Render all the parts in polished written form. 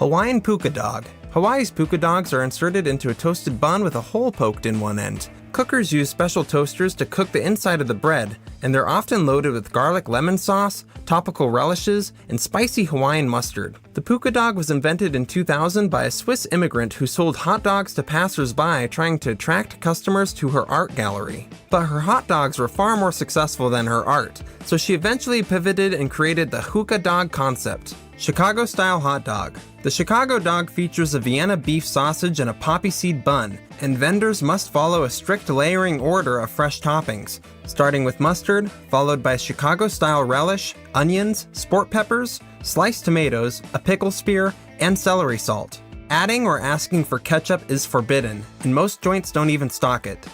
Hawaiian puka dog. Hawaii's puka dogs are inserted into a toasted bun with a hole poked in one end. Cookers use special toasters to cook the inside of the bread, and they're often loaded with garlic lemon sauce, topical relishes, and spicy Hawaiian mustard. The puka dog was invented in 2000 by a Swiss immigrant who sold hot dogs to passers-by trying to attract customers to her art gallery. But her hot dogs were far more successful than her art, so she eventually pivoted and created the hookah dog concept. Chicago-style hot dog. The Chicago dog features a Vienna beef sausage and a poppy seed bun, and vendors must follow a strict layering order of fresh toppings, starting with mustard, followed by Chicago-style relish, onions, sport peppers, sliced tomatoes, a pickle spear, and celery salt. Adding or asking for ketchup is forbidden, and most joints don't even stock it.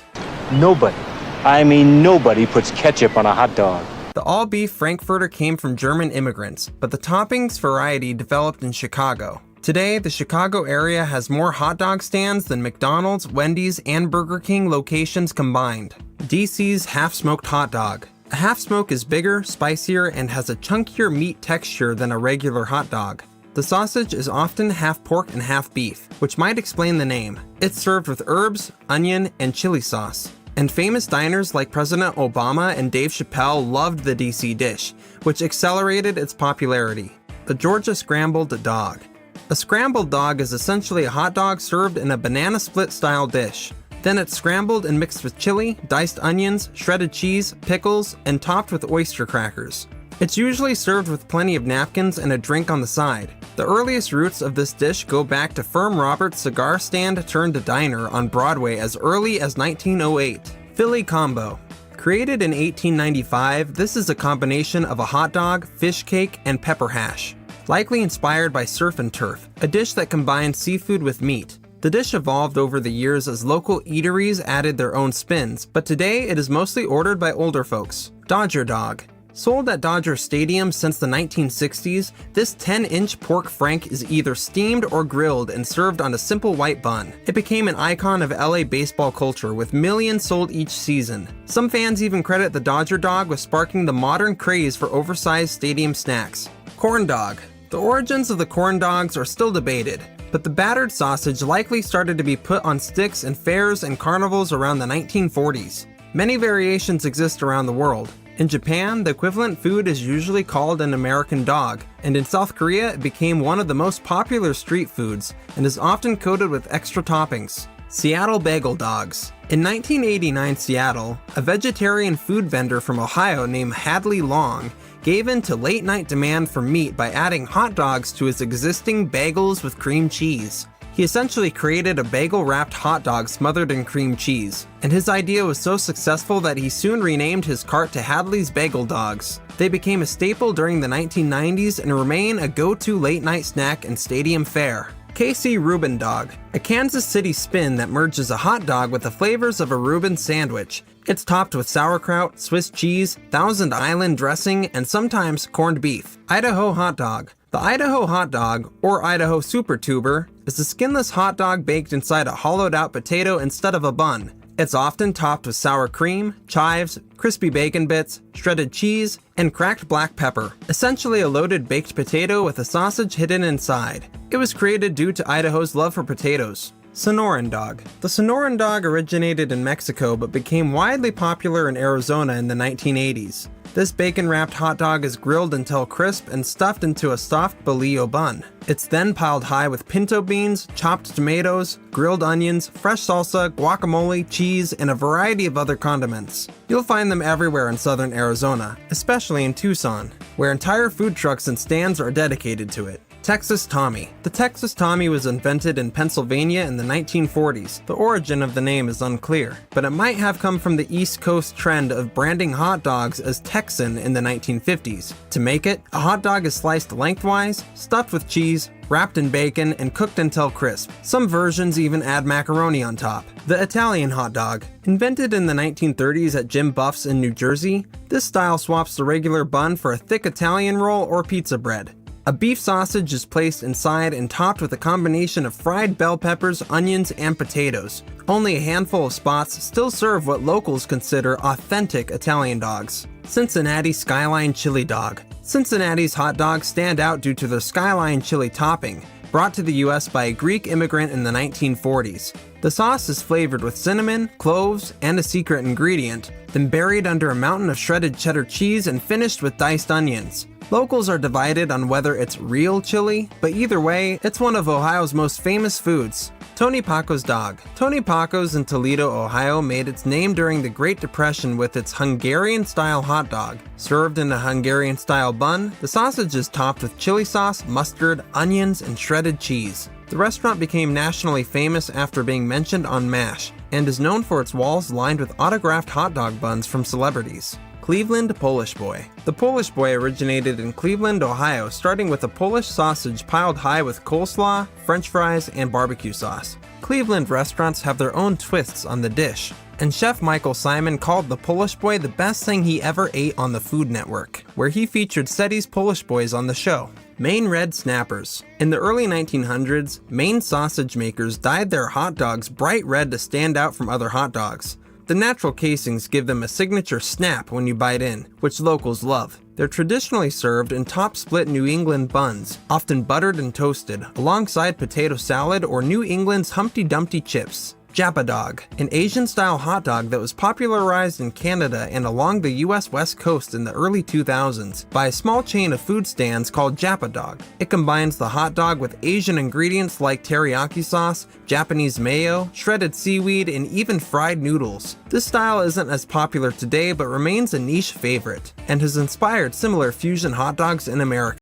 Nobody puts ketchup on a hot dog. The all-beef frankfurter came from German immigrants, but the toppings variety developed in Chicago. Today, the Chicago area has more hot dog stands than McDonald's, Wendy's, and Burger King locations combined. DC's half-smoked hot dog. A half-smoke is bigger, spicier, and has a chunkier meat texture than a regular hot dog. The sausage is often half pork and half beef, which might explain the name. It's served with herbs, onion, and chili sauce. And famous diners like President Obama and Dave Chappelle loved the DC dish, which accelerated its popularity. The Georgia Scrambled Dog. A scrambled dog is essentially a hot dog served in a banana split style dish. Then it's scrambled and mixed with chili, diced onions, shredded cheese, pickles, and topped with oyster crackers. It's usually served with plenty of napkins and a drink on the side. The earliest roots of this dish go back to Firm Robert's cigar stand turned diner on Broadway as early as 1908. Philly Combo. Created in 1895, this is a combination of a hot dog, fish cake, and pepper hash. Likely inspired by surf and turf, a dish that combines seafood with meat. The dish evolved over the years as local eateries added their own spins, but today it is mostly ordered by older folks. Dodger Dog. Sold at Dodger Stadium since the 1960s, this 10-inch pork frank is either steamed or grilled and served on a simple white bun. It became an icon of LA baseball culture with millions sold each season. Some fans even credit the Dodger Dog with sparking the modern craze for oversized stadium snacks. Corn Dog. The origins of the corn dogs are still debated, but the battered sausage likely started to be put on sticks in fairs and carnivals around the 1940s. Many variations exist around the world. In Japan, the equivalent food is usually called an American dog, and in South Korea it became one of the most popular street foods and is often coated with extra toppings. Seattle Bagel Dogs. In 1989 Seattle, a vegetarian food vendor from Ohio named Hadley Long gave in to late-night demand for meat by adding hot dogs to his existing bagels with cream cheese. He essentially created a bagel-wrapped hot dog smothered in cream cheese, and his idea was so successful that he soon renamed his cart to Hadley's Bagel Dogs. They became a staple during the 1990s and remain a go-to late-night snack and stadium fare. KC Reuben Dog, a Kansas City spin that merges a hot dog with the flavors of a Reuben sandwich. It's topped with sauerkraut, Swiss cheese, Thousand Island dressing, and sometimes corned beef. Idaho Hot Dog. The Idaho hot dog, or Idaho Super Tuber, is a skinless hot dog baked inside a hollowed-out potato instead of a bun. It's often topped with sour cream, chives, crispy bacon bits, shredded cheese, and cracked black pepper. Essentially a loaded baked potato with a sausage hidden inside. It was created due to Idaho's love for potatoes. Sonoran Dog. The Sonoran Dog originated in Mexico but became widely popular in Arizona in the 1980s. This bacon-wrapped hot dog is grilled until crisp and stuffed into a soft bolillo bun. It's then piled high with pinto beans, chopped tomatoes, grilled onions, fresh salsa, guacamole, cheese, and a variety of other condiments. You'll find them everywhere in southern Arizona, especially in Tucson, where entire food trucks and stands are dedicated to it. Texas Tommy. The Texas Tommy was invented in Pennsylvania in the 1940s. The origin of the name is unclear, but it might have come from the East Coast trend of branding hot dogs as Texan in the 1950s. To make it, a hot dog is sliced lengthwise, stuffed with cheese, wrapped in bacon, and cooked until crisp. Some versions even add macaroni on top. The Italian hot dog. Invented in the 1930s at Jim Buff's in New Jersey, this style swaps the regular bun for a thick Italian roll or pizza bread. A beef sausage is placed inside and topped with a combination of fried bell peppers, onions, and potatoes. Only a handful of spots still serve what locals consider authentic Italian dogs. Cincinnati Skyline Chili Dog. Cincinnati's hot dogs stand out due to their skyline chili topping, brought to the US by a Greek immigrant in the 1940s. The sauce is flavored with cinnamon, cloves, and a secret ingredient, then buried under a mountain of shredded cheddar cheese and finished with diced onions. Locals are divided on whether it's real chili, but either way, it's one of Ohio's most famous foods. Tony Paco's dog. Tony Paco's in Toledo, Ohio made its name during the Great Depression with its Hungarian-style hot dog. Served in a Hungarian-style bun, the sausage is topped with chili sauce, mustard, onions, and shredded cheese. The restaurant became nationally famous after being mentioned on MASH, and is known for its walls lined with autographed hot dog buns from celebrities. Cleveland Polish Boy. The Polish Boy originated in Cleveland, Ohio, starting with a Polish sausage piled high with coleslaw, french fries, and barbecue sauce. Cleveland restaurants have their own twists on the dish, and Chef Michael Simon called the Polish Boy the best thing he ever ate on the Food Network, where he featured SETI's Polish Boys on the show. Maine Red Snappers. In the early 1900s, Maine sausage makers dyed their hot dogs bright red to stand out from other hot dogs. The natural casings give them a signature snap when you bite in, which locals love. They're traditionally served in top-split New England buns, often buttered and toasted, alongside potato salad or New England's Humpty Dumpty chips. Japa Dog, an Asian-style hot dog that was popularized in Canada and along the US West Coast in the early 2000s by a small chain of food stands called Japa Dog. It combines the hot dog with Asian ingredients like teriyaki sauce, Japanese mayo, shredded seaweed, and even fried noodles. This style isn't as popular today but remains a niche favorite, and has inspired similar fusion hot dogs in America.